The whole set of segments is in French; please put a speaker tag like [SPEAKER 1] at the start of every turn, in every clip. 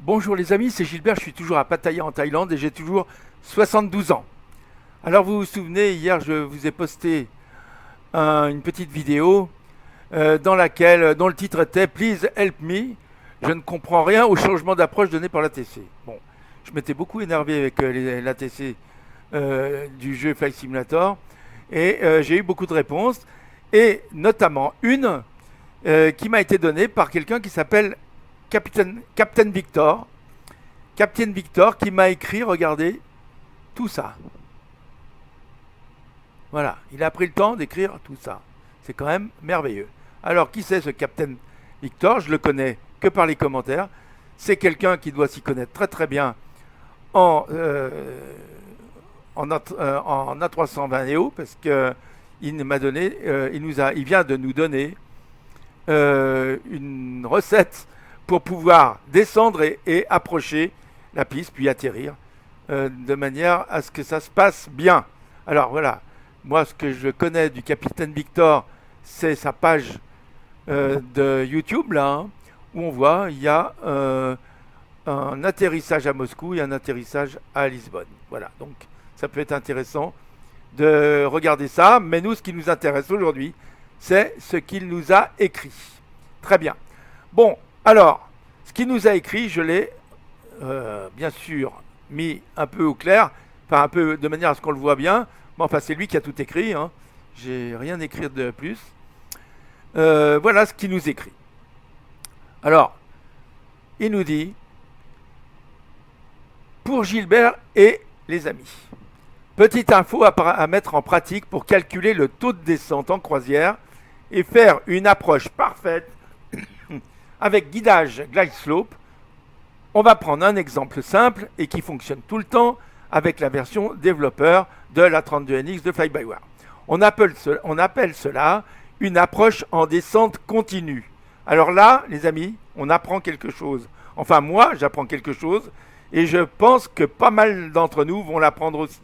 [SPEAKER 1] Bonjour les amis, c'est Gilbert, je suis toujours à Pattaya en Thaïlande et j'ai toujours 72 ans. Alors vous vous souvenez, hier je vous ai posté une petite vidéo dont le titre était Please help me, je ne comprends rien au changement d'approche donné par l'ATC. Bon, je m'étais beaucoup énervé avec l'ATC du jeu Flight Simulator et j'ai eu beaucoup de réponses et notamment une qui m'a été donnée par quelqu'un qui s'appelle Captain Victor. Captain Victor qui m'a écrit, regardez, tout ça. Voilà, il a pris le temps d'écrire tout ça. C'est quand même merveilleux. Alors, qui c'est ce Captain Victor? Je le connais que par les commentaires. C'est quelqu'un qui doit s'y connaître très très bien en, en A320neo parce que il vient de nous donner une recette pour pouvoir descendre et approcher la piste, puis atterrir, de manière à ce que ça se passe bien. Alors voilà, moi ce que je connais du capitaine Victor, c'est sa page de YouTube, là, hein, où on voit, il y a un atterrissage à Moscou et un atterrissage à Lisbonne. Voilà, donc ça peut être intéressant de regarder ça, mais nous, ce qui nous intéresse aujourd'hui, c'est ce qu'il nous a écrit. Très bien. Bon, alors, ce qu'il nous a écrit, je l'ai bien sûr mis un peu au clair, enfin un peu de manière à ce qu'on le voit bien. Bon, enfin, c'est lui qui a tout écrit, hein. J'ai rien écrit de plus. Voilà ce qu'il nous écrit. Alors, il nous dit, pour Gilbert et les amis, petite info à mettre en pratique pour calculer le taux de descente en croisière et faire une approche parfaite avec guidage glide slope. On va prendre un exemple simple et qui fonctionne tout le temps avec la version développeur de la 32NX de Fly-by-Wire. On appelle cela une approche en descente continue. Alors là, les amis, on apprend quelque chose. Enfin, moi, j'apprends quelque chose et je pense que pas mal d'entre nous vont l'apprendre aussi.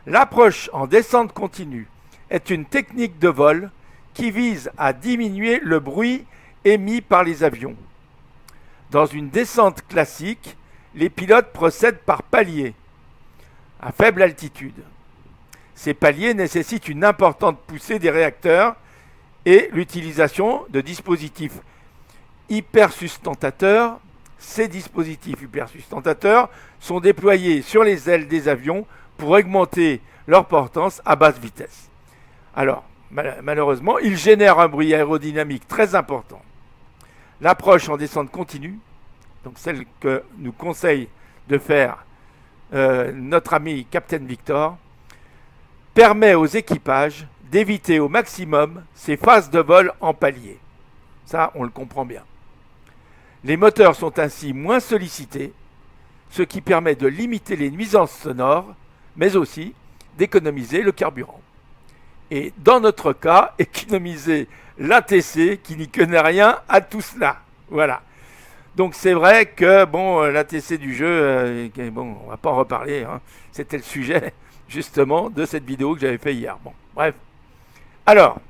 [SPEAKER 1] L'approche en descente continue est une technique de vol qui vise à diminuer le bruit émis par les avions. Dans une descente classique, les pilotes procèdent par paliers, à faible altitude. Ces paliers nécessitent une importante poussée des réacteurs et l'utilisation de dispositifs hypersustentateurs. Ces dispositifs hypersustentateurs sont déployés sur les ailes des avions pour augmenter leur portance à basse vitesse. Alors, malheureusement, ils génèrent un bruit aérodynamique très important. L'approche en descente continue, donc celle que nous conseille de faire notre ami Captain Victor, permet aux équipages d'éviter au maximum ces phases de vol en palier. Ça, on le comprend bien. Les moteurs sont ainsi moins sollicités, ce qui permet de limiter les nuisances sonores, mais aussi d'économiser le carburant. Et dans notre cas, économiser l'ATC qui n'y connaît rien à tout cela. Voilà. Donc c'est vrai que bon, l'ATC du jeu, bon, on va pas en reparler, hein. C'était le sujet justement de cette vidéo que j'avais fait hier. Bon, bref. Alors,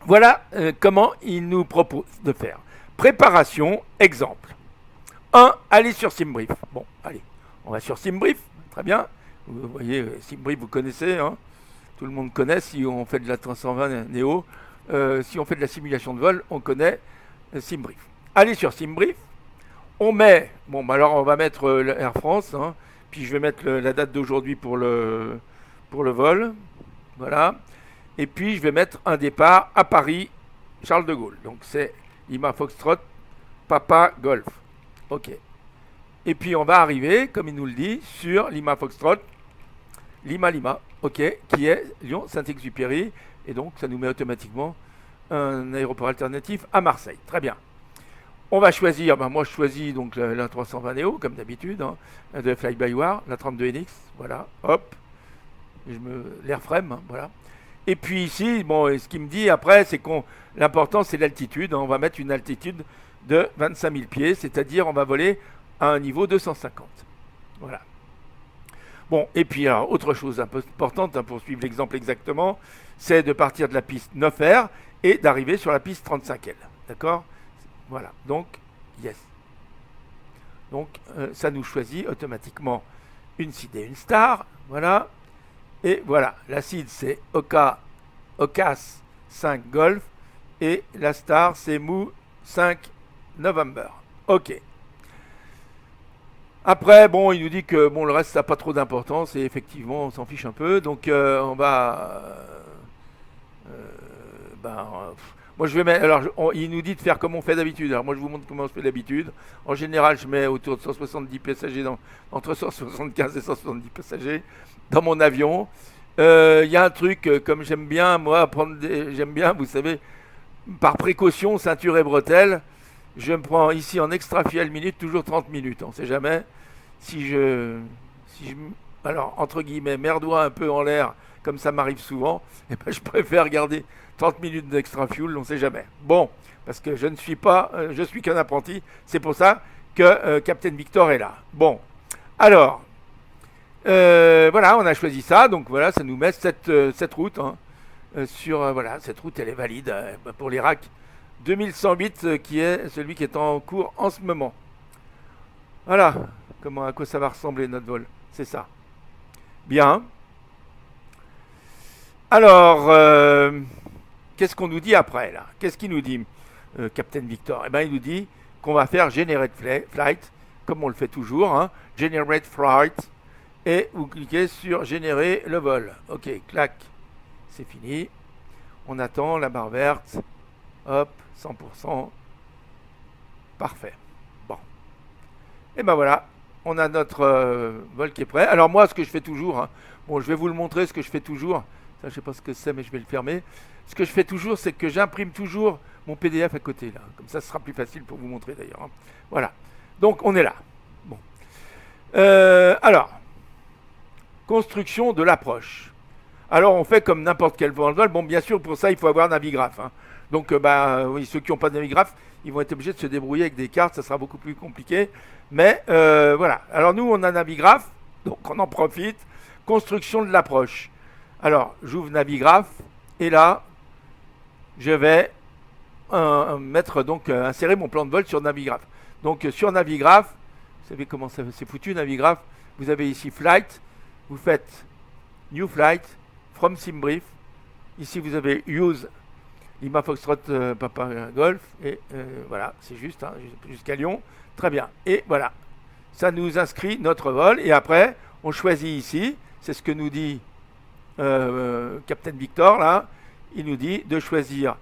[SPEAKER 1] voilà comment il nous propose de faire. Préparation, exemple. 1. Aller sur SimBrief. Bon, allez, on va sur SimBrief, très bien. Vous voyez, SimBrief, vous connaissez, hein. Tout le monde connaît si on fait de la 320 Neo. Si on fait de la simulation de vol, on connaît SimBrief. Allez sur SimBrief. On met, bon, bah alors on va mettre Air France, hein, puis je vais mettre la date d'aujourd'hui pour le vol. Voilà. Et puis je vais mettre un départ à Paris, Charles de Gaulle. Donc c'est Lima Foxtrot, Papa Golf. Ok. Et puis on va arriver, comme il nous le dit, sur Lima Foxtrot, Lima, ok, qui est Lyon-Saint-Exupéry. Et donc ça nous met automatiquement un aéroport alternatif à Marseille. Très bien. On va choisir, ben moi je choisis donc la 320 Neo, comme d'habitude, hein, de Fly-by-Wire, la 32NX, voilà, hop, l'airframe, hein, voilà. Et puis ici, bon, ce qu'il me dit après, c'est l'important c'est l'altitude, hein, on va mettre une altitude de 25 000 pieds, c'est-à-dire on va voler à un niveau 250. Voilà. Bon, et puis alors, autre chose un peu importante, hein, pour suivre l'exemple exactement, c'est de partir de la piste 9R et d'arriver sur la piste 35L. D'accord ? Voilà, donc, yes. Donc ça nous choisit automatiquement une seed et une star. Voilà. Et voilà, la seed c'est OCAS 5 Golf et la star c'est Mu 5 November. Ok. Après, bon, il nous dit que bon, le reste, ça n'a pas trop d'importance et effectivement, on s'en fiche un peu. Donc, on va. Ben, moi, je vais mettre. Alors, il nous dit de faire comme on fait d'habitude. Alors, moi, je vous montre comment je fais d'habitude. En général, je mets autour de 170 passagers, entre 175 et 170 passagers dans mon avion. Il y a un truc, comme j'aime bien, moi, j'aime bien, vous savez, par précaution, ceinture et bretelles. Je me prends ici en extra fuel minute, toujours 30 minutes. On ne sait jamais si je, alors entre guillemets, merdois un peu en l'air, comme ça m'arrive souvent, et ben, je préfère garder 30 minutes d'extra fuel, on ne sait jamais. Bon, parce que je ne suis pas, je suis qu'un apprenti, c'est pour ça que Captain Victor est là. Bon, alors, voilà, on a choisi ça, donc voilà, ça nous met cette route, hein, voilà, cette route elle est valide pour l'Irak 2108 qui est celui qui est en cours en ce moment. Voilà à quoi ça va ressembler notre vol. C'est ça. Bien. Alors, qu'est-ce qu'on nous dit après là? Qu'est-ce qu'il nous dit, Captain Victor? Eh bien, il nous dit qu'on va faire Generate Flight, comme on le fait toujours. Hein. Generate Flight. Et vous cliquez sur Générer le vol. Ok, clac. C'est fini. On attend la barre verte. Hop, 100%. Parfait. Bon. Et ben voilà, on a notre vol qui est prêt. Alors moi, ce que je fais toujours, hein, bon, je vais vous le montrer, ce que je fais toujours. Ça, je sais pas ce que c'est, mais je vais le fermer. Ce que je fais toujours, c'est que j'imprime toujours mon PDF à côté, là. Comme ça, ce sera plus facile pour vous montrer, d'ailleurs. Hein. Voilà. Donc, on est là. Bon. Alors, construction de l'approche. Alors, on fait comme n'importe quel vol. Bon, bien sûr, pour ça, il faut avoir un navigraphe. Hein. Donc, oui, ceux qui n'ont pas de navigraphe, ils vont être obligés de se débrouiller avec des cartes, ça sera beaucoup plus compliqué. Mais voilà. Alors, nous, on a un navigraphe, donc on en profite. Construction de l'approche. Alors, j'ouvre navigraphe, et là, je vais insérer mon plan de vol sur navigraphe. Donc, sur navigraphe, vous savez comment c'est foutu, navigraphe. Vous avez ici Flight, vous faites New Flight, From SimBrief. Ici, vous avez Use Lima Foxtrot Papa Golf. Et voilà, c'est juste, hein, jusqu'à Lyon. Très bien. Et voilà, ça nous inscrit notre vol. Et après, on choisit ici, c'est ce que nous dit Captain Victor, là. Il nous dit de choisir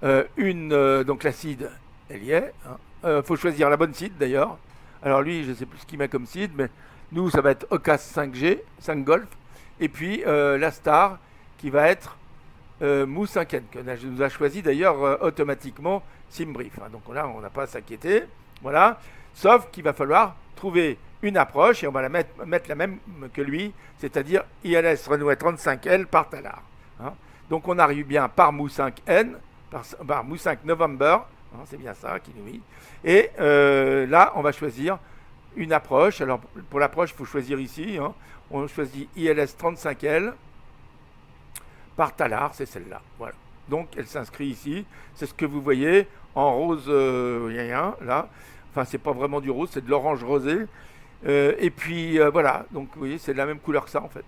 [SPEAKER 1] donc la seed, elle y est. Hein. Faut choisir la bonne seed, d'ailleurs. Alors lui, je ne sais plus ce qu'il met comme seed, mais nous, ça va être OCAS 5G, 5 Golf. Et puis la star, qui va être Mu 5N, que nous a choisi d'ailleurs automatiquement SimBrief. Hein. Donc là, on n'a pas à s'inquiéter. Voilà. Sauf qu'il va falloir trouver une approche, et on va mettre la même que lui, c'est-à-dire ILS Runway 35L par Talar. Hein. Donc on arrive bien par Mu 5N, par Mu 5 November, hein, c'est bien ça qui nous dit. Et là, on va choisir une approche. Alors pour l'approche, il faut choisir ici. Hein. On choisit ILS 35L par Talar, c'est celle-là. Voilà. Donc elle s'inscrit ici. C'est ce que vous voyez en rose, là. Enfin, c'est pas vraiment du rose, c'est de l'orange rosé. Et puis voilà. Donc vous voyez, c'est de la même couleur que ça en fait.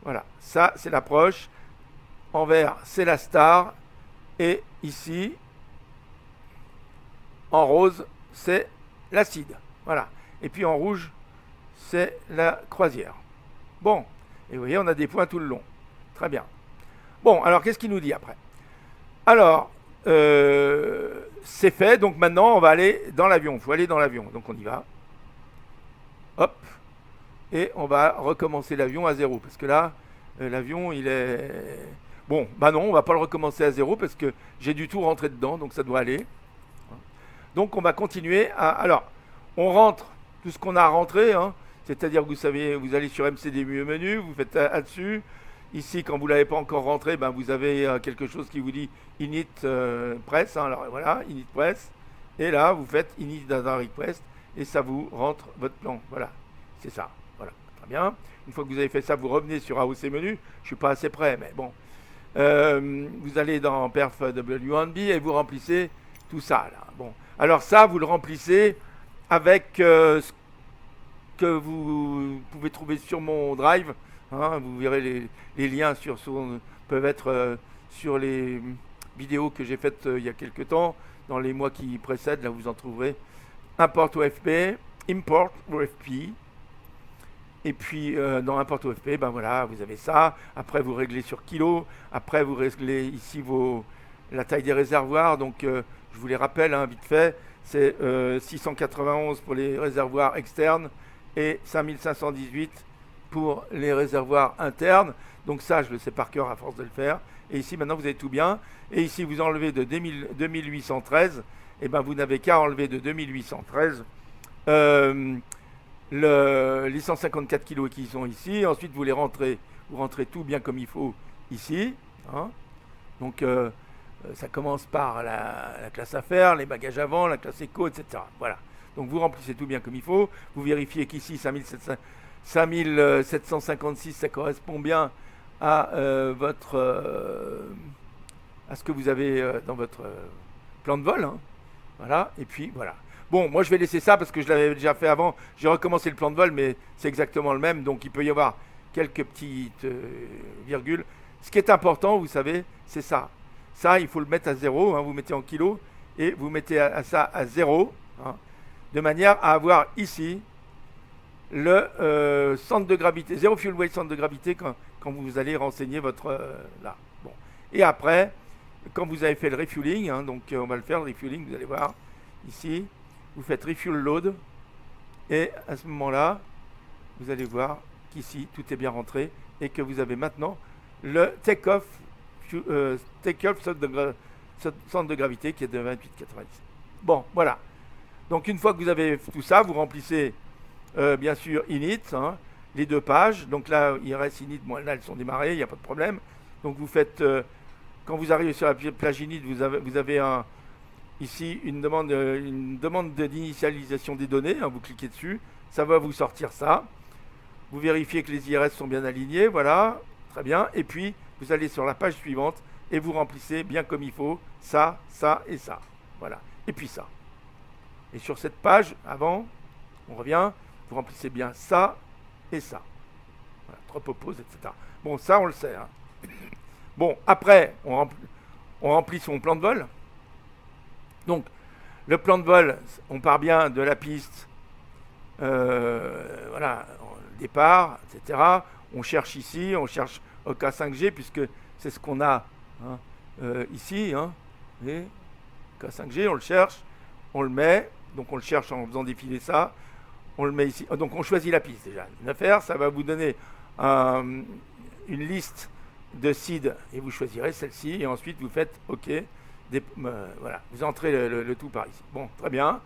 [SPEAKER 1] Voilà. Ça, c'est l'approche. En vert, c'est la star. Et ici, en rose, c'est l'acide. Voilà. Et puis en rouge, c'est la croisière. Bon. Et vous voyez, on a des points tout le long. Très bien. Bon, alors qu'est-ce qu'il nous dit après? Alors, c'est fait. Donc maintenant, on va aller dans l'avion. Il faut aller dans l'avion. Donc on y va. Hop. Et on va recommencer l'avion à zéro. Parce que là, l'avion, il est... Bon, bah non, on va pas le recommencer à zéro parce que j'ai du tout rentré dedans. Donc ça doit aller. Donc on va continuer à... Alors, on rentre tout ce qu'on a rentré. Hein, c'est-à-dire que vous savez, vous allez sur MCDMU menu, vous faites là-dessus. Ici, quand vous ne l'avez pas encore rentré, ben, vous avez quelque chose qui vous dit init press. Hein, alors voilà, init press. Et là, vous faites init data request et ça vous rentre votre plan. Voilà, c'est ça. Voilà, très bien. Une fois que vous avez fait ça, vous revenez sur AOC menu. Je ne suis pas assez près, mais bon. Vous allez dans perf W1B et vous remplissez tout ça. Là. Bon. Alors ça, vous le remplissez avec ce que vous pouvez trouver sur mon drive. Hein, vous verrez les liens peuvent être sur les vidéos que j'ai faites il y a quelques temps, dans les mois qui précèdent. Là, vous en trouverez import OFP, import OFP. Et puis dans import OFP, ben voilà, vous avez ça. Après, vous réglez sur kilo. Après, vous réglez ici la taille des réservoirs. Donc, je vous les rappelle, hein, vite fait, c'est 691 pour les réservoirs externes et 5518 pour les réservoirs internes. Donc ça, je le sais par cœur à force de le faire. Et ici, maintenant, vous avez tout bien. Et ici, vous enlevez de 2813. Et ben, vous n'avez qu'à enlever de 2813 les 154 kilos qui sont ici. Ensuite, vous rentrez tout bien comme il faut ici. Hein. Donc, ça commence par la classe affaires, les bagages avant, la classe éco, etc. Voilà. Donc, vous remplissez tout bien comme il faut. Vous vérifiez qu'ici, 5756, ça correspond bien à à ce que vous avez dans votre plan de vol. Hein. Voilà. Et puis, voilà. Bon, moi je vais laisser ça parce que je l'avais déjà fait avant. J'ai recommencé le plan de vol, mais c'est exactement le même. Donc il peut y avoir quelques petites virgules. Ce qui est important, vous savez, c'est ça. Ça, il faut le mettre à 0. Hein, vous mettez en kilos et vous mettez ça à 0. Hein, de manière à avoir ici le centre de gravité. 0 fuel weight centre de gravité quand vous allez renseigner votre... là. Bon. Et après, quand vous avez fait le refueling, hein, donc on va le faire, le refueling, vous allez voir ici. Vous faites refuel load et à ce moment-là, vous allez voir qu'ici, tout est bien rentré et que vous avez maintenant le take-off centre de gravité qui est de 28,90. Bon, voilà. Donc une fois que vous avez tout ça, vous remplissez bien sûr init, hein, les deux pages. Donc là, il reste init, bon, là elles sont démarrées, il n'y a pas de problème. Donc vous faites, quand vous arrivez sur la plage init, vous avez ici une demande d'initialisation des données, hein, vous cliquez dessus, ça va vous sortir ça. Vous vérifiez que les IRS sont bien alignés, voilà, très bien. Et puis, vous allez sur la page suivante et vous remplissez bien comme il faut ça, ça et ça. Voilà, et puis ça. Et sur cette page, avant, on revient, vous remplissez bien ça et ça. Voilà, 3 pause, etc. Bon, ça, on le sait. Hein. Bon, après, on remplit son plan de vol. Donc, le plan de vol, on part bien de la piste, voilà, départ, etc. On cherche ici, on cherche OK 5G, puisque c'est ce qu'on a hein, ici. Hein, et OK 5G, on le cherche, on le met, donc on le cherche en faisant défiler ça, on le met ici. Donc, on choisit la piste déjà. Une affaire, ça va vous donner une liste de seed, et vous choisirez celle-ci, et ensuite vous faites OK. Voilà, vous entrez le tout par ici. Bon, très bien.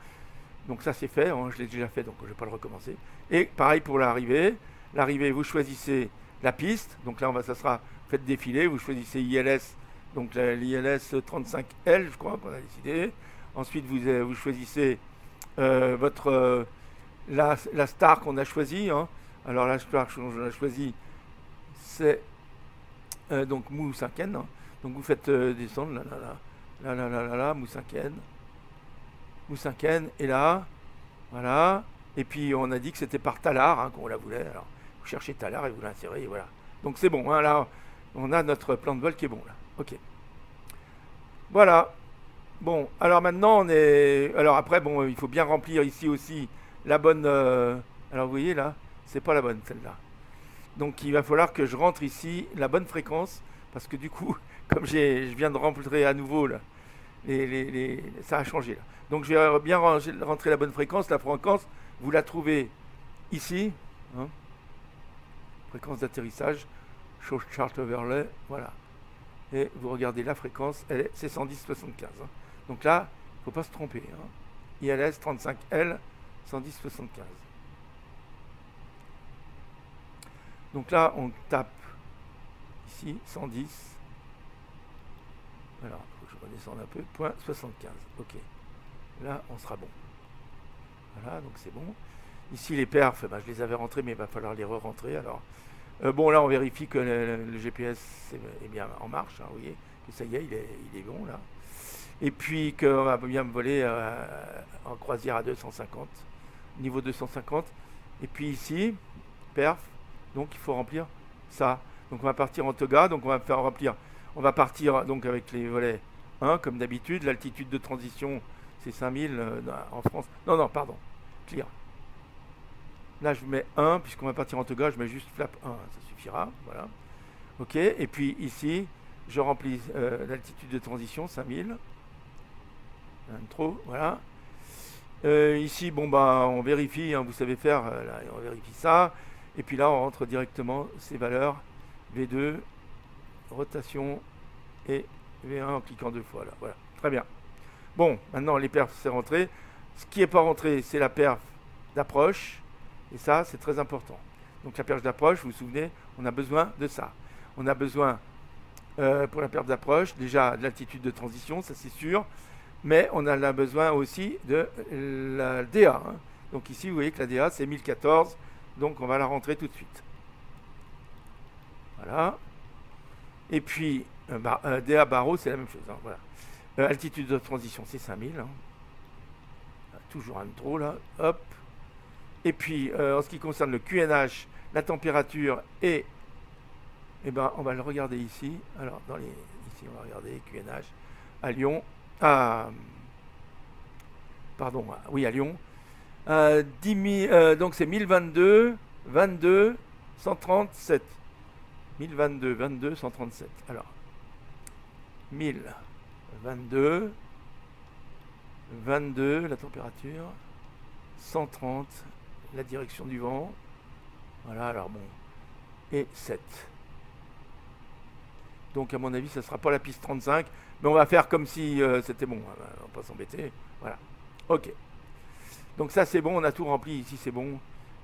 [SPEAKER 1] Donc ça c'est fait, hein, je l'ai déjà fait, donc je ne vais pas le recommencer. Et pareil pour l'arrivée. L'arrivée, vous choisissez la piste. Donc là, ça sera fait défiler. Vous choisissez ILS, donc l'ILS 35L, je crois qu'on a décidé. Ensuite, vous choisissez la star qu'on a choisie. Hein. Alors la star qu'on a choisie, c'est donc Moussakhen. Hein. Donc vous faites descendre là, Moussakhen, et là, voilà. Et puis on a dit que c'était par Talar hein, qu'on la voulait. Alors vous cherchez Talar et vous l'insérez, et voilà. Donc c'est bon, hein, là, on a notre plan de vol qui est bon là. Ok. Voilà. Bon, alors maintenant on est. Alors après, bon, il faut bien remplir ici aussi la bonne. Alors vous voyez là, c'est pas la bonne celle-là. Donc il va falloir que je rentre ici la bonne fréquence, parce que du coup, comme je viens de remplir à nouveau là, ça a changé là. Donc je vais bien rentrer la bonne fréquence. La fréquence, vous la trouvez ici. Hein, fréquence d'atterrissage, show chart overlay, voilà. Et vous regardez la fréquence, c'est 110,75. Hein. Donc là, il ne faut pas se tromper. Hein. ILS 35L 110,75. Donc là, on tape ici 110. Alors, il faut que je redescende un peu. Point 75. Ok. Là, on sera bon. Voilà, donc c'est bon. Ici, les perfs, ben, je les avais rentrés, mais il va falloir les re-rentrer. Alors, bon, là, on vérifie que le GPS est bien en marche. Hein, vous voyez, que ça y est, il est bon, là. Et puis, qu'on va bien me voler en croisière à 250. niveau 250. Et puis ici, perf, donc il faut remplir ça. Donc on va partir en toga, donc on va faire remplir, on va partir donc avec les volets 1 comme d'habitude. L'altitude de transition c'est 5000 en France. Non, non, pardon, clear. Là je mets 1, puisqu'on va partir en toga, je mets juste flap 1, ça suffira, voilà. Ok, et puis ici, je remplis l'altitude de transition, 5000. Trop, voilà. Ici, bon bah on vérifie, hein, vous savez faire, là, on vérifie ça. Et puis là, on rentre directement ces valeurs, V2, rotation et V1 en cliquant 2 fois, là, voilà, très bien. Bon, maintenant les perfs c'est rentré. Ce qui n'est pas rentré, c'est la perf d'approche. Et ça, c'est très important. Donc la perf d'approche, vous vous souvenez, on a besoin de ça. On a besoin, pour la perf d'approche, déjà de l'altitude de transition, ça c'est sûr. Mais on a besoin aussi de la DA. Hein. Donc ici, vous voyez que la DA, c'est 1014. Donc on va la rentrer tout de suite. Voilà. Et puis, DA barreau, c'est la même chose. Hein, voilà. Altitude de transition, c'est 5000. Hein. Toujours un trop là. Hop. Et puis, en ce qui concerne le QNH, la température et... Eh ben, on va le regarder ici. Alors, ici, on va regarder QNH à Lyon. Pardon, oui, à Lyon. 10 000, donc c'est 1022, 22, 137. 1022, 22, 137. Alors, 1022, 22, la température, 130, la direction du vent. Voilà, alors bon. Et 7. Donc, à mon avis, ça ne sera pas la piste 35. Mais on va faire comme si c'était bon. On va pas s'embêter. Voilà. OK. Donc ça, c'est bon. On a tout rempli. Ici, c'est bon.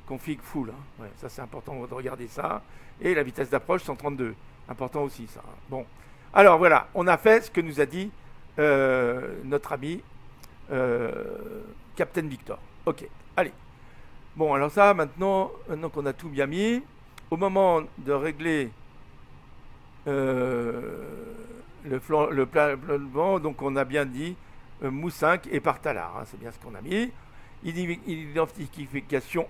[SPEAKER 1] Config full. Hein. Ouais, ça, c'est important de regarder ça. Et la vitesse d'approche, 132. Important aussi, ça. Hein. Bon. Alors, voilà. On a fait ce que nous a dit notre ami Captain Victor. OK. Allez. Bon, alors ça, maintenant qu'on a tout bien mis, au moment de régler le plan de vent, donc on a bien dit Mou 5 et Partalard, hein, c'est bien ce qu'on a mis. Identification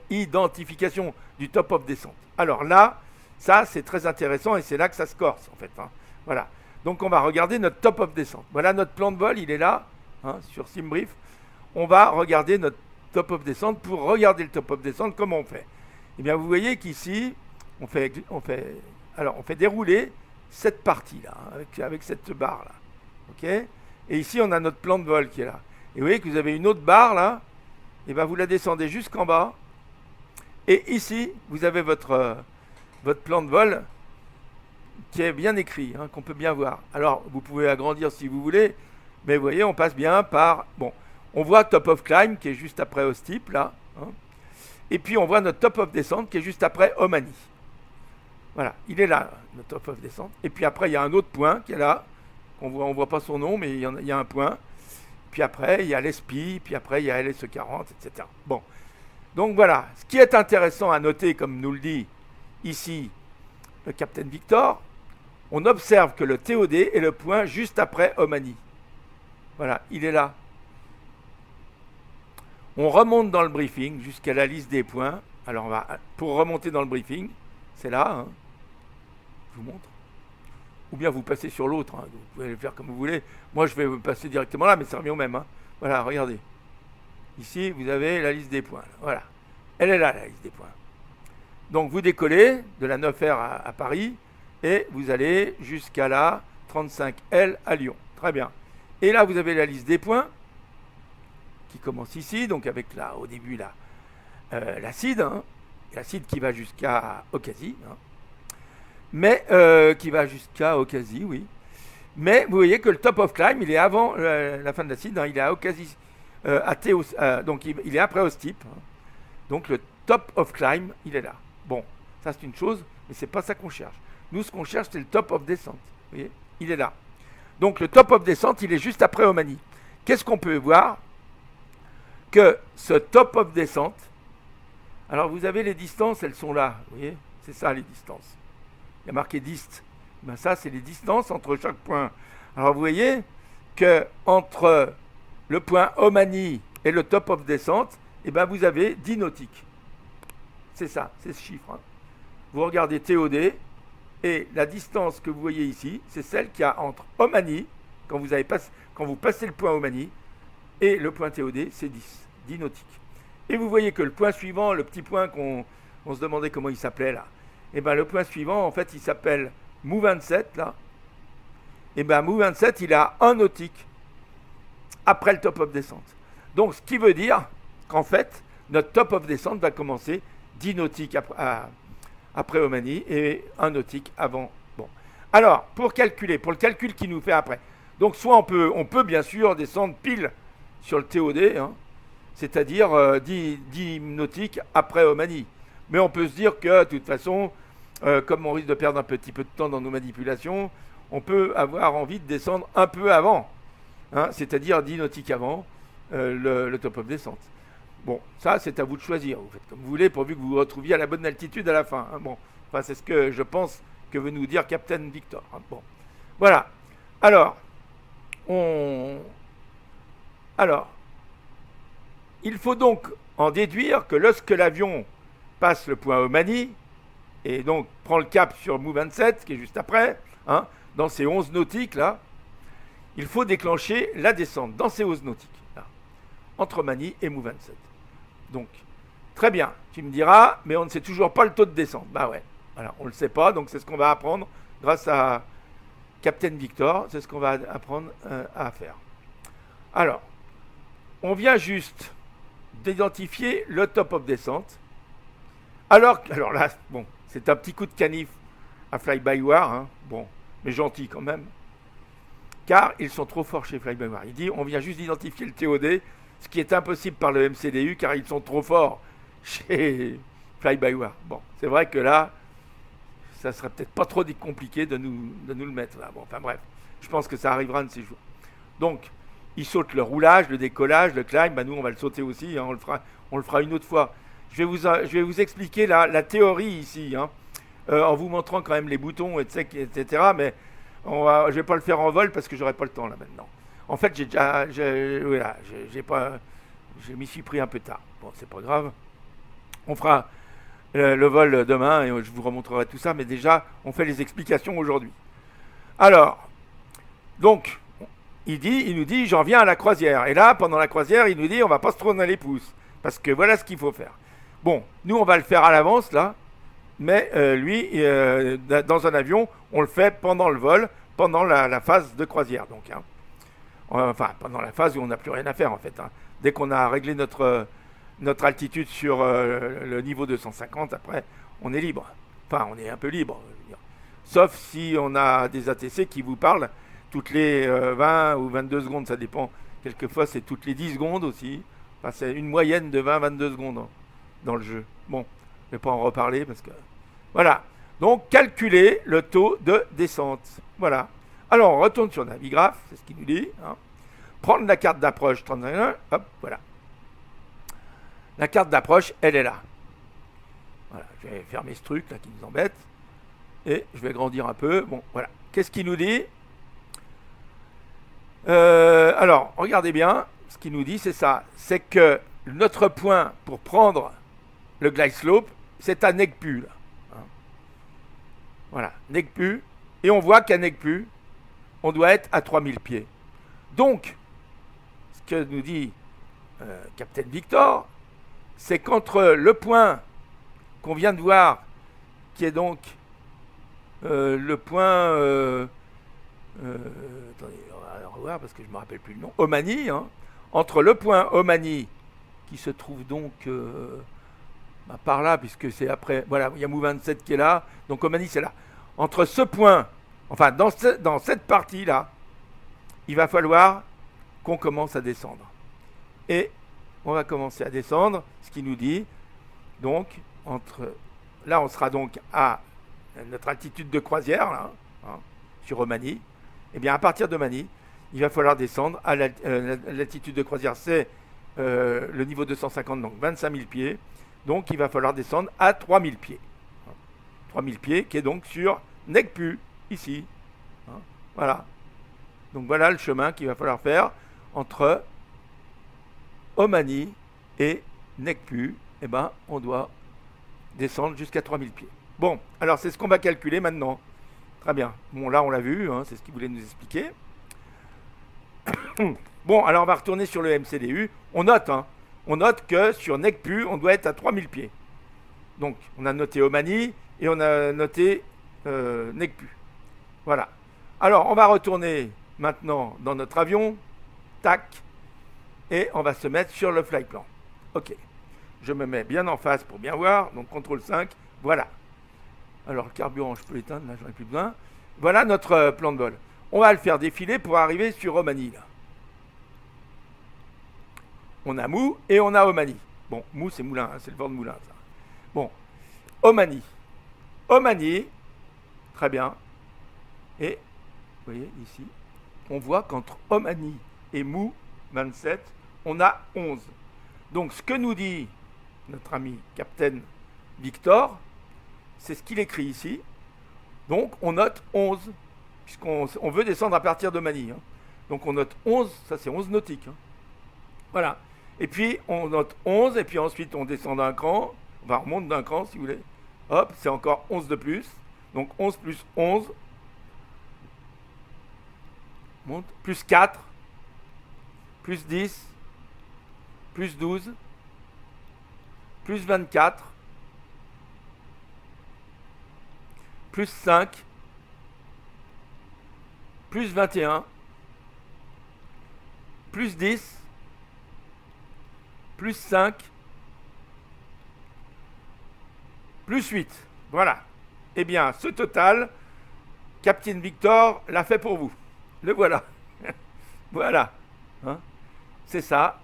[SPEAKER 1] du top of descente. Alors là, ça c'est très intéressant et c'est là que ça se corse en fait. Hein. Voilà. Donc on va regarder notre top of descente. Voilà notre plan de vol, il est là, hein, sur SimBrief. On va regarder notre top of descente. Pour regarder le top of descente, comment on fait? Eh bien vous voyez qu'ici, on fait dérouler cette partie-là, hein, avec cette barre-là. OK? Et ici, on a notre plan de vol qui est là. Et vous voyez que vous avez une autre barre, là. Et bien, vous la descendez jusqu'en bas. Et ici, vous avez votre plan de vol qui est bien écrit, hein, qu'on peut bien voir. Alors, vous pouvez agrandir si vous voulez. Mais vous voyez, on passe bien par... Bon, on voit top of climb qui est juste après au steep, là. Hein. Et puis, on voit notre top of descente qui est juste après Omani. Voilà, il est là, le top of descente. Et puis après, il y a un autre point qui est là. On voit pas son nom, mais il y a un point. Puis après, il y a l'ESPI, puis après, il y a LSE40, etc. Bon, donc voilà. Ce qui est intéressant à noter, comme nous le dit ici le Captain Victor, on observe que le TOD est le point juste après Omani. Voilà, il est là. On remonte dans le briefing jusqu'à la liste des points. Alors, pour remonter dans le briefing, c'est là, hein. Je vous montre. Ou bien vous passez sur l'autre, hein. Vous pouvez le faire comme vous voulez. Moi, je vais passer directement là, mais ça revient au même. Hein. Voilà, regardez. Ici, vous avez la liste des points. Voilà. Elle est là, la liste des points. Donc, vous décollez de la 9R à Paris et vous allez jusqu'à la 35L à Lyon. Très bien. Et là, vous avez la liste des points qui commence ici, donc avec là, au début, l'acide. Hein. L'acide qui va jusqu'à Okasi. Hein. Mais qui va jusqu'à Okasi, oui. Mais vous voyez que le top of climb, il est avant la fin de l'acide, hein, il est à Okasi, donc il est après au steep. Hein. Donc le top of climb, il est là. Bon, ça c'est une chose, mais c'est pas ça qu'on cherche. Nous, ce qu'on cherche, c'est le top of descente. Vous voyez, il est là. Donc le top of descente, il est juste après Omani. Qu'est-ce qu'on peut voir? Que ce top of descente, alors vous avez les distances, elles sont là. Vous voyez, c'est ça les distances. Il y a marqué dist. Ben ça, c'est les distances entre chaque point. Alors, vous voyez que entre le point Omani et le top of descente, et ben vous avez 10 nautiques. C'est ça, c'est ce chiffre. Hein. Vous regardez TOD, et la distance que vous voyez ici, c'est celle qu'il y a entre Omani, quand vous passez le point Omani, et le point TOD, c'est 10 nautiques. Et vous voyez que le point suivant, le petit point qu'on se demandait comment il s'appelait là, et ben le point suivant, en fait, il s'appelle Mou 27 là. Et ben Mou 27, il a 1 nautique après le top of descente. Donc, ce qui veut dire qu'en fait, notre top of descente va commencer 10 nautiques après Omani et 1 nautique avant. Bon. Alors, pour le calcul qu'il nous fait après. Donc, soit on peut bien sûr descendre pile sur le TOD, hein, c'est-à-dire 10 nautiques après Omani. Mais on peut se dire que, de toute façon, comme on risque de perdre un petit peu de temps dans nos manipulations, on peut avoir envie de descendre un peu avant, hein, c'est-à-dire 10 nautiques avant le top of descente. Bon, ça, c'est à vous de choisir. Vous faites comme vous voulez, pourvu que vous vous retrouviez à la bonne altitude à la fin. Hein. Bon, enfin, c'est ce que je pense que veut nous dire Captain Victor. Hein. Bon, voilà. Alors, il faut donc en déduire que lorsque l'avion passe le point Omani, et donc prend le cap sur Mou 27, qui est juste après, hein, dans ces 11 nautiques, là, il faut déclencher la descente dans ces 11 nautiques, là, entre Omani et Mou 27. Donc, très bien, tu me diras, mais on ne sait toujours pas le taux de descente. Bah ouais, voilà, on ne le sait pas, donc c'est ce qu'on va apprendre grâce à Captain Victor, c'est ce qu'on va apprendre à faire. Alors, on vient juste d'identifier le top of descente. Alors là, bon, c'est un petit coup de canif à Fly-by-Wire, hein, bon, mais gentil quand même, car ils sont trop forts chez Fly-by-Wire. Il dit, on vient juste d'identifier le TOD, ce qui est impossible par le MCDU, car ils sont trop forts chez Fly-by-Wire. Bon, c'est vrai que là, ça serait peut-être pas trop compliqué de nous le mettre là. Bon, enfin bref, je pense que ça arrivera un de ces jours. Donc, ils sautent le roulage, le décollage, le climb, bah nous on va le sauter aussi, hein, on le fera une autre fois. Je vais vous expliquer la théorie ici, hein, en vous montrant quand même les boutons, etc. Mais je ne vais pas le faire en vol parce que j'aurai pas le temps là maintenant. En fait, je m'y suis pris un peu tard. Bon, c'est pas grave. On fera le vol demain et je vous remontrerai tout ça. Mais déjà, on fait les explications aujourd'hui. Alors, donc, il nous dit, j'en viens à la croisière. Et là, pendant la croisière, il nous dit, on va pas se tourner les pouces. Parce que voilà ce qu'il faut faire. Bon, nous, on va le faire à l'avance, là. Mais lui, dans un avion, on le fait pendant le vol, pendant la phase de croisière. Donc, hein. Enfin, pendant la phase où on n'a plus rien à faire, en fait. Hein. Dès qu'on a réglé notre altitude sur le niveau 250, après, on est libre. Enfin, on est un peu libre, je veux dire. Sauf si on a des ATC qui vous parlent toutes les 20 ou 22 secondes, ça dépend. Quelquefois, c'est toutes les 10 secondes aussi. Enfin, c'est une moyenne de 20-22 secondes dans le jeu. Bon, je ne vais pas en reparler parce que... Voilà. Donc, calculer le taux de descente. Voilà. Alors, on retourne sur Navigraph, c'est ce qu'il nous dit. Hein. Prendre la carte d'approche 31, hop, voilà. La carte d'approche, elle est là. Voilà, je vais fermer ce truc là qui nous embête. Et je vais grandir un peu. Bon, voilà. Qu'est-ce qu'il nous dit ? Alors, regardez bien. Ce qu'il nous dit, c'est ça. C'est que notre point pour prendre le glide slope, c'est à Negpu. Là. Hein. Voilà, Negpu. Et on voit qu'à Negpu, on doit être à 3000 pieds. Donc, ce que nous dit Captain Victor, c'est qu'entre le point qu'on vient de voir, qui est donc le point... attendez, on va revoir parce que je ne me rappelle plus le nom. Omani, hein, entre le point Omani, qui se trouve donc par là, puisque c'est après... Voilà, il y a Mou 27 qui est là, donc Omani c'est là. Entre ce point, enfin dans cette partie-là, il va falloir qu'on commence à descendre. Et on va commencer à descendre, ce qui nous dit, donc, là on sera donc à notre altitude de croisière, là, hein, sur Omani. Et bien à partir de Omani, il va falloir descendre à l'altitude de croisière, c'est le niveau 250, donc 25 000 pieds. Donc il va falloir descendre à 3000 pieds. 3000 pieds qui est donc sur Negpu, ici. Hein, voilà. Donc voilà le chemin qu'il va falloir faire entre Omani et NECPU, eh ben, on doit descendre jusqu'à 3000 pieds. Bon, alors c'est ce qu'on va calculer maintenant. Très bien. Bon, là, on l'a vu, hein, c'est ce qu'il voulait nous expliquer. Bon, alors on va retourner sur le MCDU. On note que sur NECPU, on doit être à 3000 pieds. Donc, on a noté Omani et on a noté NECPU. Voilà. Alors, on va retourner maintenant dans notre avion. Tac. Et on va se mettre sur le flight plan. OK. Je me mets bien en face pour bien voir. Donc, CTRL 5. Voilà. Alors, le carburant, je peux l'éteindre. Là, j'en ai plus besoin. Voilà notre plan de vol. On va le faire défiler pour arriver sur Omani, là. On a Mou et on a Omani. Bon, Mou, c'est Moulin, hein, c'est le vent de Moulin, ça. Bon, Omani. Omani, très bien. Et, vous voyez, ici, on voit qu'entre Omani et Mou, 27, on a 11. Donc, ce que nous dit notre ami Captain Victor, c'est ce qu'il écrit ici. Donc, on note 11, puisqu'on veut descendre à partir d'Omani. Hein. Donc, on note 11, ça c'est 11 nautiques. Hein. Voilà. Et puis, on note 11, et puis ensuite, on descend d'un cran. Enfin, on remonte d'un cran, si vous voulez. Hop, c'est encore 11 de plus. Donc, 11 plus 11. Monte. Plus 4. Plus 10. Plus 12. Plus 24. Plus 5. Plus 21. Plus 10. Plus 5, plus 8. Voilà. Eh bien, ce total, Captain Victor l'a fait pour vous. Le voilà. Voilà. Hein, c'est ça.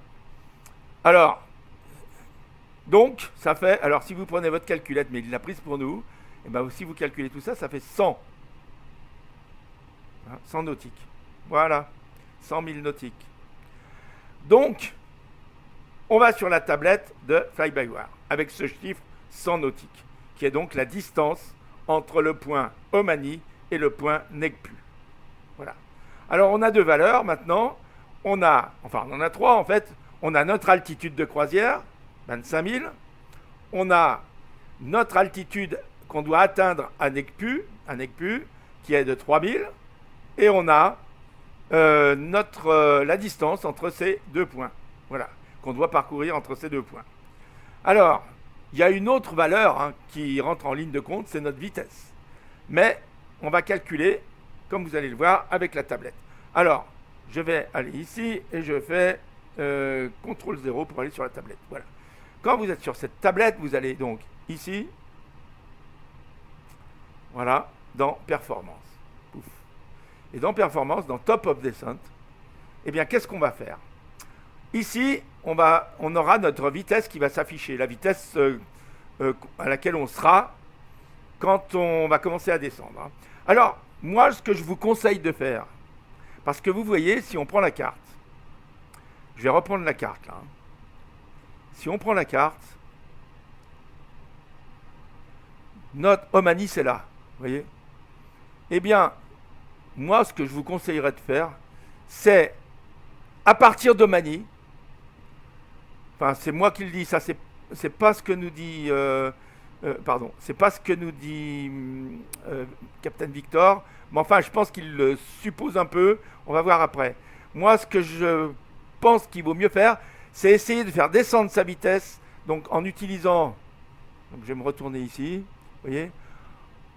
[SPEAKER 1] Alors, donc, ça fait... Alors, si vous prenez votre calculette, mais il l'a prise pour nous, et bien, si vous calculez tout ça, ça fait 100. Hein, 100 nautiques. Voilà. 100 000 nautiques. Donc... on va sur la tablette de Fly-by-Wire avec ce chiffre 100 nautiques, qui est donc la distance entre le point Omani et le point NECPU. Voilà. Alors, on a deux valeurs maintenant. On en a trois en fait. On a notre altitude de croisière, 25 000. On a notre altitude qu'on doit atteindre à NECPU, qui est de 3 000. Et on a la distance entre ces deux points. Voilà. Qu'on doit parcourir entre ces deux points. Alors, il y a une autre valeur hein, qui rentre en ligne de compte, c'est notre vitesse. Mais on va calculer, comme vous allez le voir, avec la tablette. Alors, je vais aller ici et je fais CTRL 0 pour aller sur la tablette. Voilà. Quand vous êtes sur cette tablette, vous allez donc ici, voilà, dans Performance. Pouf. Et dans Performance, dans Top of Descent, eh bien, qu'est-ce qu'on va faire ? Ici, on aura notre vitesse qui va s'afficher, la vitesse à laquelle on sera quand on va commencer à descendre. Hein. Alors, moi, ce que je vous conseille de faire, parce que vous voyez, si on prend la carte, je vais reprendre la carte là. Hein. Si on prend la carte, notre Omani, c'est là, vous voyez ? Eh bien, moi, ce que je vous conseillerais de faire, c'est à partir d'Omani. Enfin, c'est moi qui le dis, ça c'est pas ce que nous dit c'est pas ce que nous dit Captain Victor, mais enfin je pense qu'il le suppose un peu, on va voir après. Moi ce que je pense qu'il vaut mieux faire, c'est essayer de faire descendre sa vitesse, donc en utilisant, donc je vais me retourner ici, vous voyez,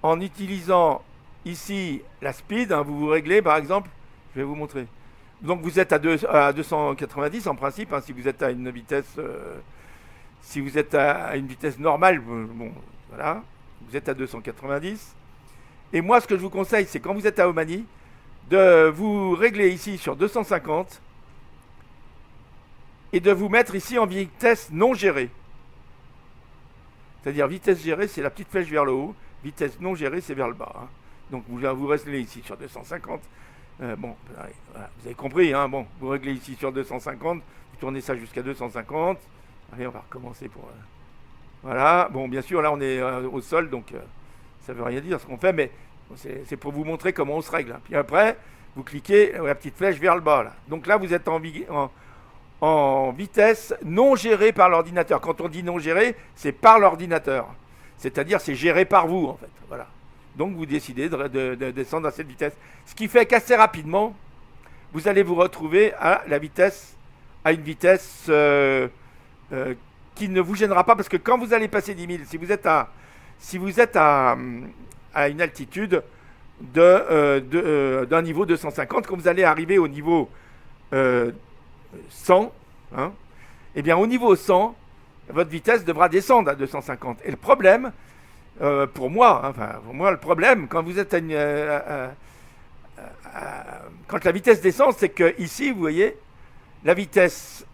[SPEAKER 1] en utilisant ici la speed, hein, vous réglez par exemple, je vais vous montrer. Donc vous êtes à 290 en principe, hein, si vous êtes à une vitesse normale, bon, voilà, vous êtes à 290. Et moi, ce que je vous conseille, c'est quand vous êtes à Omani, de vous régler ici sur 250 et de vous mettre ici en vitesse non gérée. C'est-à-dire vitesse gérée, c'est la petite flèche vers le haut, vitesse non gérée, c'est vers le bas. Hein. Donc vous restez ici sur 250. Bon, voilà, vous avez compris, hein, bon, vous réglez ici sur 250, vous tournez ça jusqu'à 250. Allez, on va recommencer pour... voilà, bon, bien sûr, là, on est au sol, donc ça ne veut rien dire ce qu'on fait, mais c'est pour vous montrer comment on se règle. Hein. Puis après, vous cliquez la petite flèche vers le bas, là. Donc là, vous êtes en vitesse non gérée par l'ordinateur. Quand on dit non gérée, c'est par l'ordinateur. C'est-à-dire c'est géré par vous en fait. Voilà. Donc vous décidez de descendre à cette vitesse. Ce qui fait qu'assez rapidement, vous allez vous retrouver à une vitesse qui ne vous gênera pas, parce que quand vous allez passer 10 000, si vous êtes à une altitude d'un niveau 250, quand vous allez arriver au niveau 100, hein, eh bien au niveau 100, votre vitesse devra descendre à 250. Et le problème, pour moi, le problème, quand vous êtes quand la vitesse descend, c'est que ici, vous voyez, la vitesse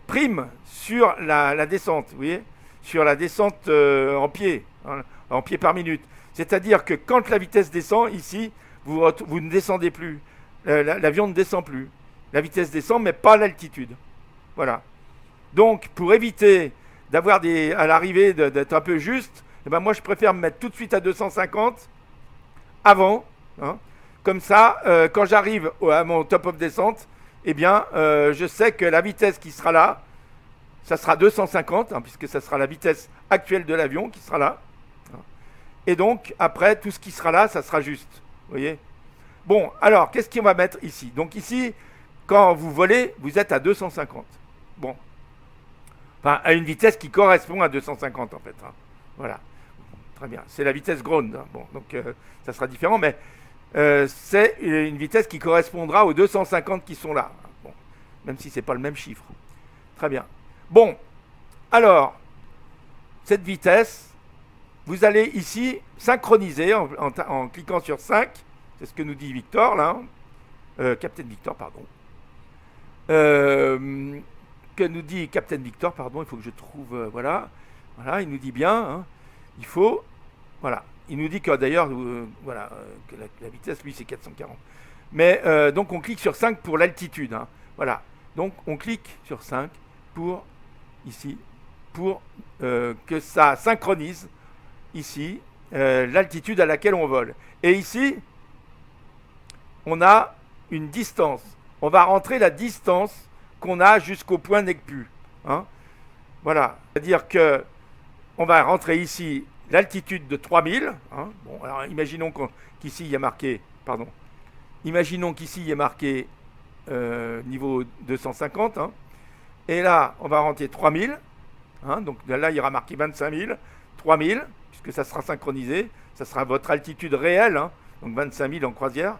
[SPEAKER 1] prime sur la descente, vous voyez, sur la descente en pied, hein, en pied par minute. C'est-à-dire que quand la vitesse descend, ici, vous ne descendez plus. L'avion ne descend plus. La vitesse descend, mais pas l'altitude. Voilà. Donc, pour éviter d'avoir à l'arrivée d'être un peu juste, eh ben moi, je préfère me mettre tout de suite à 250 avant. Hein. Comme ça, quand j'arrive à mon top of descente, eh bien, je sais que la vitesse qui sera là, ça sera 250, hein, puisque ça sera la vitesse actuelle de l'avion qui sera là. Et donc, après, tout ce qui sera là, ça sera juste. Vous voyez ? Bon, alors, qu'est-ce qu'on va mettre ici ? Donc ici, quand vous volez, vous êtes à 250. Bon. Enfin, à une vitesse qui correspond à 250, en fait. Hein. Voilà. Très bien. C'est la vitesse ground. Hein. Bon, donc, ça sera différent, mais c'est une vitesse qui correspondra aux 250 qui sont là. Bon. Même si ce n'est pas le même chiffre. Très bien. Bon. Alors, cette vitesse, vous allez ici synchroniser en cliquant sur 5. C'est ce que nous dit Victor, là. Captain Victor, pardon. Que nous dit Captain Victor, pardon, il faut que je trouve, voilà, il nous dit bien, hein, il faut, voilà, il nous dit que d'ailleurs, voilà, que la vitesse, lui, c'est 440. Mais, donc, on clique sur 5 pour l'altitude, hein, voilà, donc, on clique sur 5 pour, ici, pour que ça synchronise, ici, l'altitude à laquelle on vole. Et ici, on a une distance. On va rentrer la distance qu'on a jusqu'au point NECPU. Hein. Voilà. C'est-à-dire que on va rentrer ici l'altitude de 3000. Hein. Bon, alors imaginons qu'ici il y a marqué, niveau 250. Hein. Et là, on va rentrer 3000. Hein. Donc là, il y aura marqué 25 000, 3000, puisque ça sera synchronisé. Ça sera votre altitude réelle. Hein. Donc 25 000 en croisière.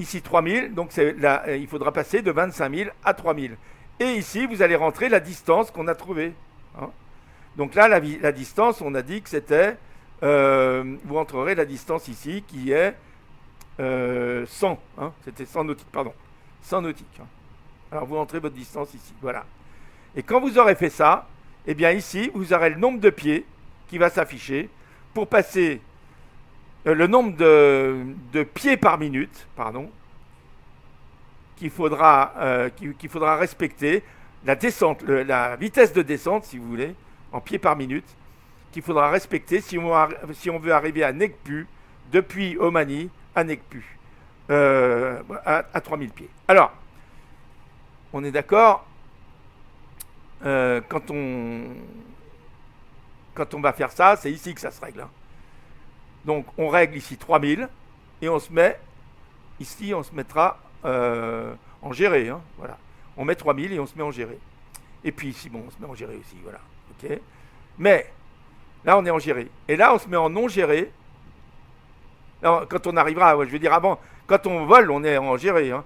[SPEAKER 1] Ici 3000, donc il faudra passer de 25 000 à 3000. Et ici, vous allez rentrer la distance qu'on a trouvée. Hein. Donc là, la distance, on a dit que c'était... vous rentrerez la distance ici, qui est 100. Hein. C'était 100 nautiques, pardon. 100 nautiques. Hein. Alors, vous rentrez votre distance ici. Voilà. Et quand vous aurez fait ça, eh bien ici, vous aurez le nombre de pieds qui va s'afficher pour passer... le nombre de pieds par minute, qu'il faudra respecter, la descente, la vitesse de descente, si vous voulez, en pieds par minute, qu'il faudra respecter si on veut arriver à NECPU, depuis Omani à NECPU, à 3000 pieds. Alors, on est d'accord, quand on va faire ça, c'est ici que ça se règle. Hein. Donc, on règle ici 3000 et on se mettra en géré. Hein, voilà. On met 3000 et on se met en géré. Et puis ici, bon, on se met en géré aussi. Voilà. Okay. Mais, là, on est en géré. Et là, on se met en non géré. Alors, quand on arrivera, je veux dire avant, quand on vole, on est en géré. Hein.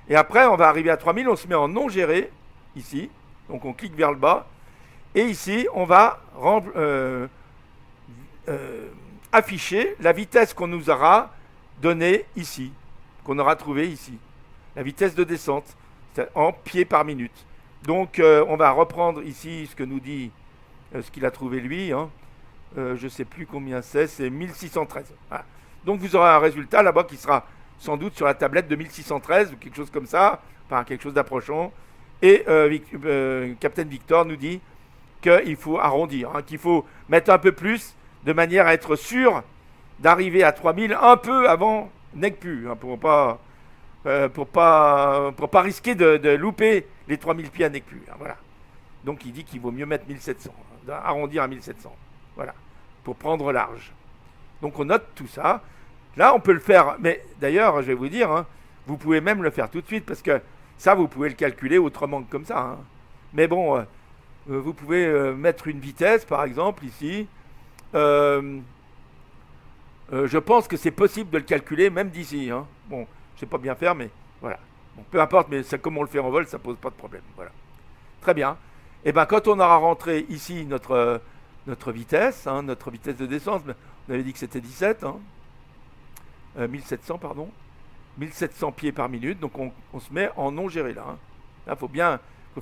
[SPEAKER 1] Et après, on va arriver à 3000, on se met en non géré, ici. Donc, on clique vers le bas. Et ici, on va afficher la vitesse qu'on nous aura donnée ici, qu'on aura trouvée ici. La vitesse de descente, c'est en pieds par minute. Donc, on va reprendre ici ce que nous dit, ce qu'il a trouvé lui. Hein. Je ne sais plus combien c'est 1613. Voilà. Donc, vous aurez un résultat là-bas qui sera sans doute sur la tablette de 1613 ou quelque chose comme ça, enfin quelque chose d'approchant. Et Captain Victor nous dit qu'il faut arrondir, hein, qu'il faut mettre un peu plus de manière à être sûr d'arriver à 3000 un peu avant NECPU, hein, pour pas pour pas risquer de louper les 3000 pieds à Necpu. Hein, voilà. Donc il dit qu'il vaut mieux mettre 1700, arrondir à 1700. Voilà, pour prendre large. Donc on note tout ça. Là, on peut le faire, mais d'ailleurs, je vais vous dire, hein, vous pouvez même le faire tout de suite, parce que ça, vous pouvez le calculer autrement que comme ça. Hein. Mais bon, vous pouvez mettre une vitesse, par exemple, ici. Je pense que c'est possible de le calculer même d'ici. Hein. Bon, je ne sais pas bien faire, mais voilà. Bon, peu importe, mais ça, comme on le fait en vol, ça ne pose pas de problème. Voilà. Très bien. Et bien, quand on aura rentré ici notre vitesse, hein, notre vitesse de descente, on avait dit que c'était 17, hein, 1700, pardon, 1700 pieds par minute, donc on se met en non géré là. Hein. Là, faut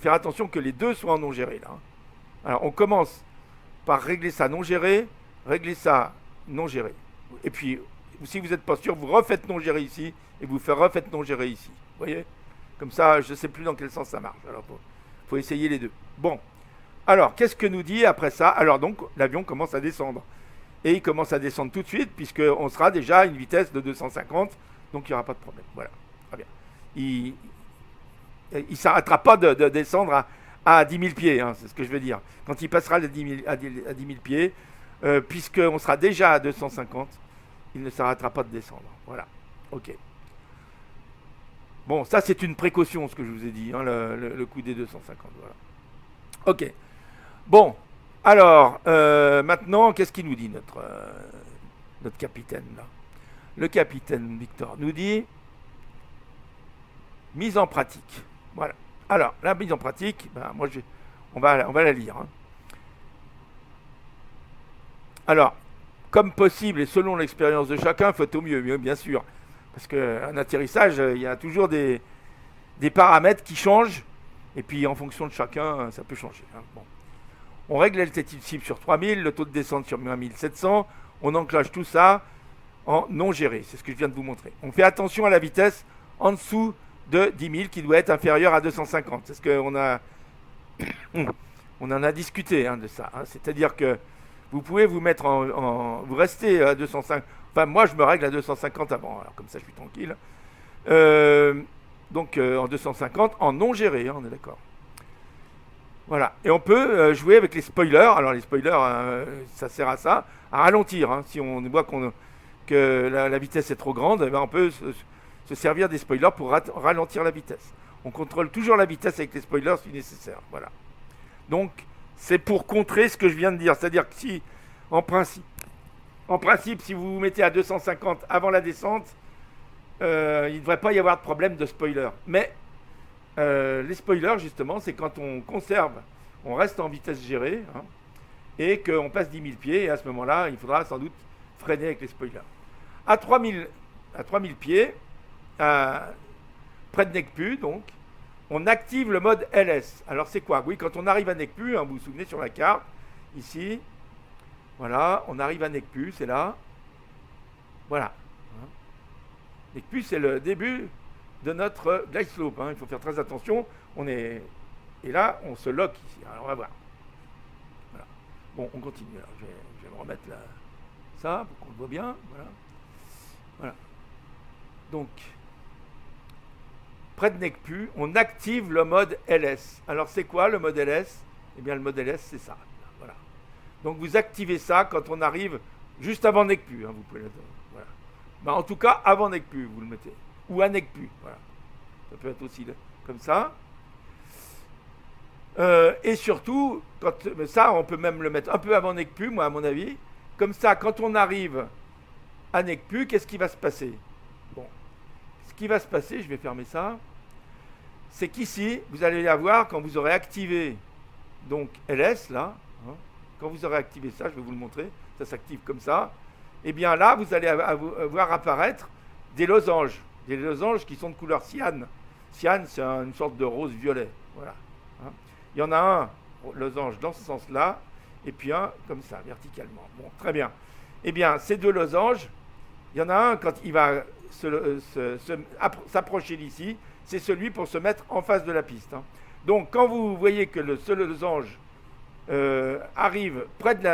[SPEAKER 1] faire attention que les deux soient en non géré là. Hein. Alors, on commence par régler ça non géré, régler ça non géré. Et puis, si vous n'êtes pas sûr, vous refaites non géré ici, et vous refaites non géré ici. Vous voyez? Comme ça, je ne sais plus dans quel sens ça marche. Alors, faut essayer les deux. Bon. Alors, qu'est-ce que nous dit après ça? Alors donc, l'avion commence à descendre. Et il commence à descendre tout de suite, puisqu'on sera déjà à une vitesse de 250, donc il n'y aura pas de problème. Voilà, très bien. Il ne s'arrêtera pas de descendre à 10 000 pieds, hein, c'est ce que je veux dire. Quand il passera à 10 000 pieds, puisqu'on sera déjà à 250, il ne s'arrêtera pas de descendre. Voilà, ok. Bon, ça c'est une précaution, ce que je vous ai dit, hein, le coup des 250, voilà. Ok. Bon, alors, maintenant, qu'est-ce qu'il nous dit, notre capitaine, là? Le capitaine Victor nous dit mise en pratique. Voilà. Alors, la mise en pratique, ben, on va la lire. Hein. Alors, comme possible et selon l'expérience de chacun, il faut au mieux, bien sûr. Parce qu'un atterrissage, il y a toujours des paramètres qui changent. Et puis, en fonction de chacun, ça peut changer. Hein. Bon. On règle l'altitude cible sur 3000, le taux de descente sur 1700. On enclenche tout ça en non géré. C'est ce que je viens de vous montrer. On fait attention à la vitesse en dessous de 10 000 qui doit être inférieure à 250. C'est ce qu'on a... on en a discuté hein, de ça. Hein. C'est-à-dire que vous pouvez vous mettre vous restez à 250. Enfin, moi, je me règle à 250 avant. Alors, comme ça, je suis tranquille. Donc, en 250, en non géré. Hein, on est d'accord. Voilà. Et on peut jouer avec les spoilers. Alors, les spoilers, ça sert à ça, à ralentir. Hein. Si on voit que la vitesse est trop grande, eh ben, on peut se servir des spoilers pour ralentir la vitesse. On contrôle toujours la vitesse avec les spoilers si nécessaire. Voilà. Donc, c'est pour contrer ce que je viens de dire. C'est-à-dire que si, en principe, si vous vous mettez à 250 avant la descente, il ne devrait pas y avoir de problème de spoiler. Mais les spoilers, justement, c'est quand on conserve, on reste en vitesse gérée, hein, et qu'on passe 10 000 pieds, et à ce moment-là, il faudra sans doute freiner avec les spoilers. À 3000 pieds, près de Necpu, donc, on active le mode LS. Alors c'est quoi? Oui, quand on arrive à Necpu, hein, vous vous souvenez sur la carte, ici, voilà, on arrive à Necpu, c'est là. Voilà. Hein. Necpu, c'est le début de notre glide slope. Hein. Il faut faire très attention. Et là, on se lock ici. Alors on va voir. Voilà. Bon, on continue. Alors, je vais me remettre là, ça pour qu'on le voit bien. Voilà. Voilà. Donc, près de Necpu, on active le mode LS. Alors c'est quoi le mode LS? Eh bien le mode LS c'est ça. Voilà. Donc vous activez ça quand on arrive juste avant Necpu. Hein, vous pouvez voilà. Ben, en tout cas avant Necpu vous le mettez. Ou à Necpu. Voilà. Ça peut être aussi comme ça. Et surtout, ça on peut même le mettre un peu avant Necpu, moi à mon avis. Comme ça, quand on arrive à Necpu, qu'est-ce qui va se passer? Bon. Ce qui va se passer, je vais fermer ça, c'est qu'ici, vous allez avoir, quand vous aurez activé donc LS, là, hein, quand vous aurez activé ça, je vais vous le montrer, ça s'active comme ça, et bien là, vous allez voir apparaître des losanges qui sont de couleur cyan. Cyan, c'est une sorte de rose-violet, voilà. Hein. Il y en a un losange dans ce sens-là, et puis un comme ça, verticalement. Bon, très bien. Eh bien, ces deux losanges, il y en a un quand il va s'approcher d'ici, c'est celui pour se mettre en face de la piste. Hein. Donc quand vous voyez que ce losange arrive près de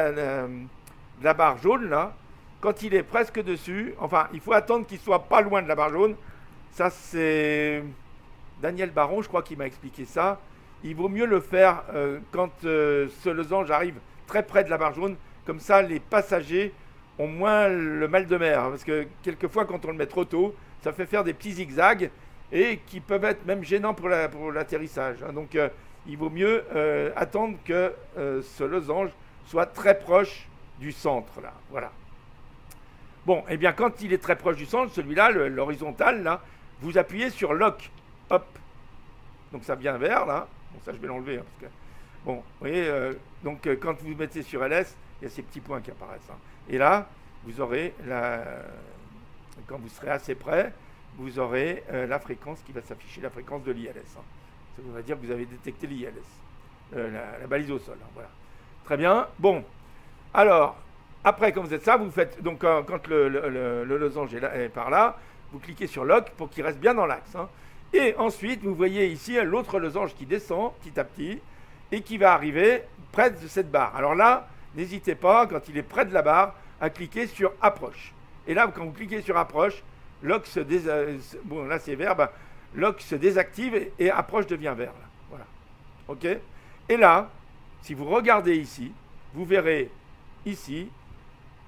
[SPEAKER 1] la barre jaune, là, quand il est presque dessus, enfin il faut attendre qu'il soit pas loin de la barre jaune, Ça, c'est Daniel Baron, je crois, qui m'a expliqué ça. Il vaut mieux le faire quand ce losange arrive très près de la barre jaune. Comme ça, les passagers ont moins le mal de mer. Parce que quelquefois, quand on le met trop tôt, ça fait faire des petits zigzags et qui peuvent être même gênants pour l'atterrissage. Donc, il vaut mieux attendre que ce losange soit très proche du centre. Là. Voilà. Bon, et bien quand il est très proche du centre, celui-là, l'horizontal, là, vous appuyez sur Lock. Hop. Donc ça vient vers, là. Bon, ça je vais l'enlever. Hein, parce que, bon, vous voyez, quand vous mettez sur LS, il y a ces petits points qui apparaissent. Hein. Et là, vous aurez, quand vous serez assez près, vous aurez la fréquence qui va s'afficher, la fréquence de l'ILS. Hein. Ça veut dire que vous avez détecté l'ILS, la balise au sol. Hein, voilà. Très bien. Bon, alors, après, quand vous êtes ça, vous faites, donc quand le losange est par là, vous cliquez sur Lock pour qu'il reste bien dans l'axe. Hein. Et ensuite, vous voyez ici l'autre losange qui descend petit à petit et qui va arriver près de cette barre. Alors là, n'hésitez pas, quand il est près de la barre, à cliquer sur Approche. Et là, quand vous cliquez sur Approche, Lock se bon, là c'est vert, Lock se désactive et Approche devient vert. Là. Voilà. OK ? Et là, si vous regardez ici, vous verrez ici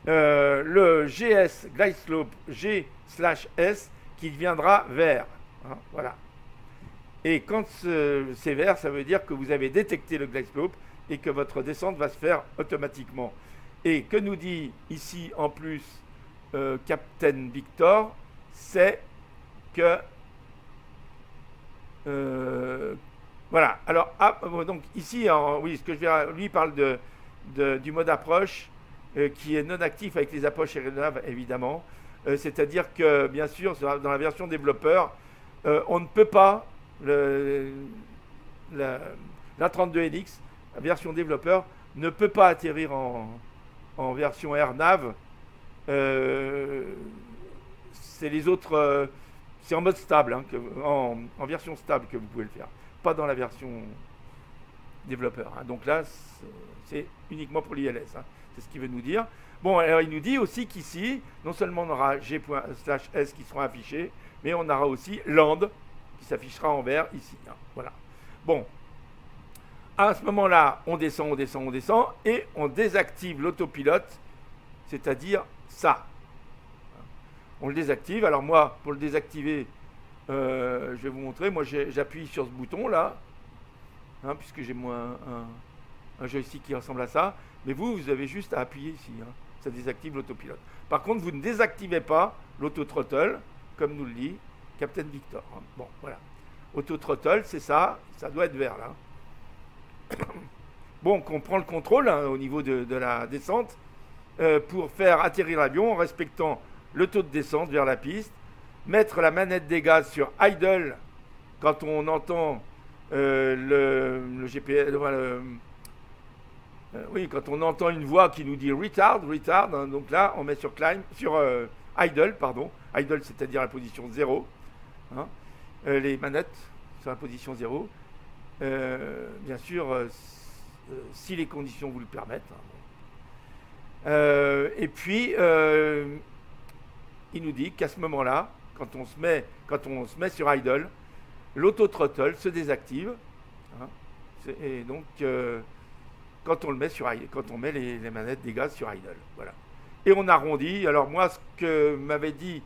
[SPEAKER 1] le GS Glide Slope G/S qui deviendra vert. Hein, voilà. Et quand c'est vert, ça veut dire que vous avez détecté le glide slope et que votre descente va se faire automatiquement. Et que nous dit ici en plus Captain Victor, c'est que voilà. Alors donc ici, oui, ce que je vais, lui parle du mode approche qui est non actif avec les approches aéronaves évidemment. C'est-à-dire que bien sûr dans la version développeur, on ne peut pas la 32NX, la version développeur, ne peut pas atterrir en version AirNav. C'est les autres, c'est en mode stable, hein, en version stable que vous pouvez le faire, pas dans la version développeur. Hein. Donc là, c'est uniquement pour l'ILS. Hein. C'est ce qu'il veut nous dire. Bon, alors il nous dit aussi qu'ici, non seulement on aura G./S qui seront affichés, mais on aura aussi Land qui s'affichera en vert ici. Hein. Voilà. Bon. À ce moment-là, on descend et on désactive l'autopilote, c'est-à-dire ça. On le désactive. Alors moi, pour le désactiver, je vais vous montrer. Moi, j'appuie sur ce bouton-là, hein, puisque j'ai moi un joystick qui ressemble à ça. Mais vous avez juste à appuyer ici. Hein. Ça désactive l'autopilote. Par contre, vous ne désactivez pas l'auto-throttle, comme nous le dit Captain Victor. Hein. Bon, voilà. Auto-throttle, c'est ça. Ça doit être vert, là. Bon, on prend le contrôle hein, au niveau de la descente pour faire atterrir l'avion en respectant le taux de descente vers la piste, mettre la manette des gaz sur idle quand on entend le GPS, oui, quand on entend une voix qui nous dit retard, hein, donc là on met sur idle, idle c'est-à-dire la position 0, hein, les manettes sur la position 0, bien sûr si les conditions vous le permettent. Hein. Et puis il nous dit qu'à ce moment-là, quand on se met sur idle, l'auto-throttle se désactive. Hein, et donc, quand on met les manettes des gaz sur idle. Voilà. Et on arrondit. Alors moi, ce que m'avait dit,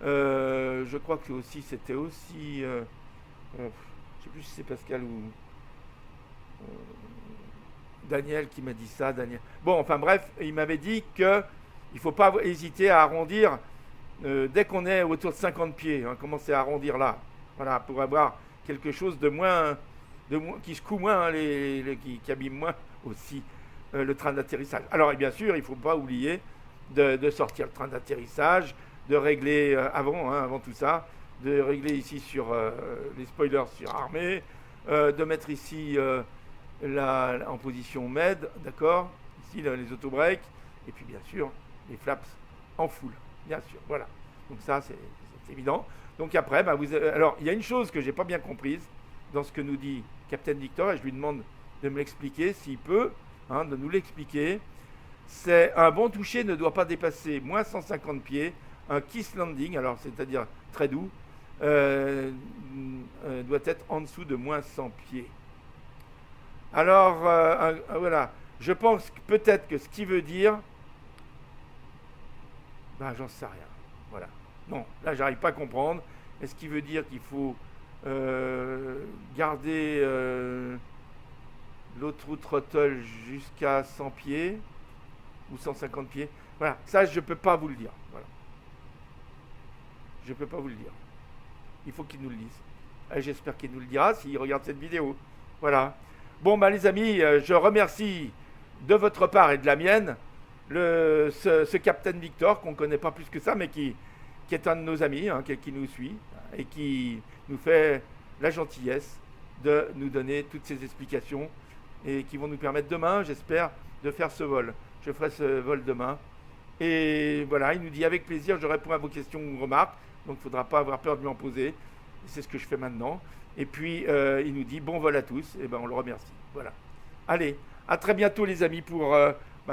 [SPEAKER 1] je crois que c'était aussi... je ne sais plus si c'est Pascal ou... Daniel qui m'a dit ça. Daniel. Bon, enfin bref, il m'avait dit qu'il ne faut pas hésiter à arrondir dès qu'on est autour de 50 pieds, hein, commencer à arrondir là, voilà, pour avoir quelque chose de moins qui secoue moins, hein, qui abîme moins aussi le train d'atterrissage. Alors, et bien sûr, il ne faut pas oublier de sortir le train d'atterrissage, de régler avant tout ça, de régler ici sur les spoilers surarmés, de mettre ici en position med, d'accord, ici les autobreaks, et puis bien sûr les flaps en full. Bien sûr, voilà. Donc ça, c'est évident. Donc après, alors, il y a une chose que je n'ai pas bien comprise dans ce que nous dit Captain Victor, et je lui demande de me l'expliquer, s'il peut, hein, de nous l'expliquer. C'est un bon toucher ne doit pas dépasser moins 150 pieds, un kiss landing, alors c'est-à-dire très doux, doit être en dessous de moins 100 pieds. Alors, voilà, je pense que peut-être que ce qui veut dire, ben j'en sais rien. Voilà. Non, là, j'arrive pas à comprendre. Est-ce qu'il veut dire qu'il faut garder l'autre route Rottle jusqu'à 100 pieds ou 150 pieds? Voilà, ça, je peux pas vous le dire. Voilà. Je peux pas vous le dire. Il faut qu'il nous le dise. Et j'espère qu'il nous le dira s'il regarde cette vidéo. Voilà. Bon, bah, les amis, je remercie de votre part et de la mienne ce Captain Victor, qu'on ne connaît pas plus que ça, mais qui est un de nos amis, hein, qui nous suit et qui nous fait la gentillesse de nous donner toutes ces explications et qui vont nous permettre demain, j'espère, de faire ce vol. Je ferai ce vol demain. Et voilà, il nous dit avec plaisir, je réponds à vos questions ou remarques, donc il ne faudra pas avoir peur de lui en poser. C'est ce que je fais maintenant. Et puis, il nous dit bon vol à tous, et ben on le remercie. Voilà. Allez, à très bientôt les amis pour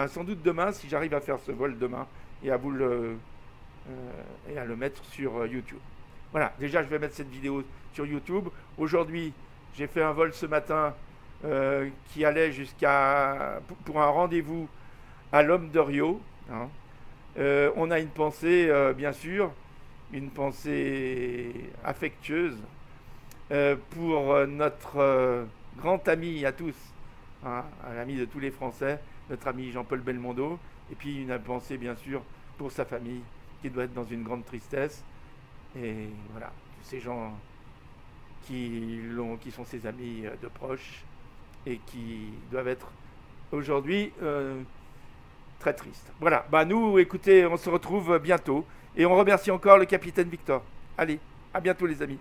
[SPEAKER 1] sans doute demain, si j'arrive à faire ce vol demain, et à vous et à le mettre sur YouTube. Voilà, déjà je vais mettre cette vidéo sur YouTube. Aujourd'hui, j'ai fait un vol ce matin qui allait pour un rendez-vous à l'Homme de Rio. Hein. On a une pensée, bien sûr, une pensée affectueuse pour notre grand ami à tous, hein, un ami de tous les Français, notre ami Jean-Paul Belmondo, et puis une pensée bien sûr pour sa famille qui doit être dans une grande tristesse, et voilà, tous ces gens qui sont ses amis de proches et qui doivent être aujourd'hui très tristes. Voilà, nous écoutez, on se retrouve bientôt et on remercie encore le capitaine Victor. Allez, à bientôt les amis.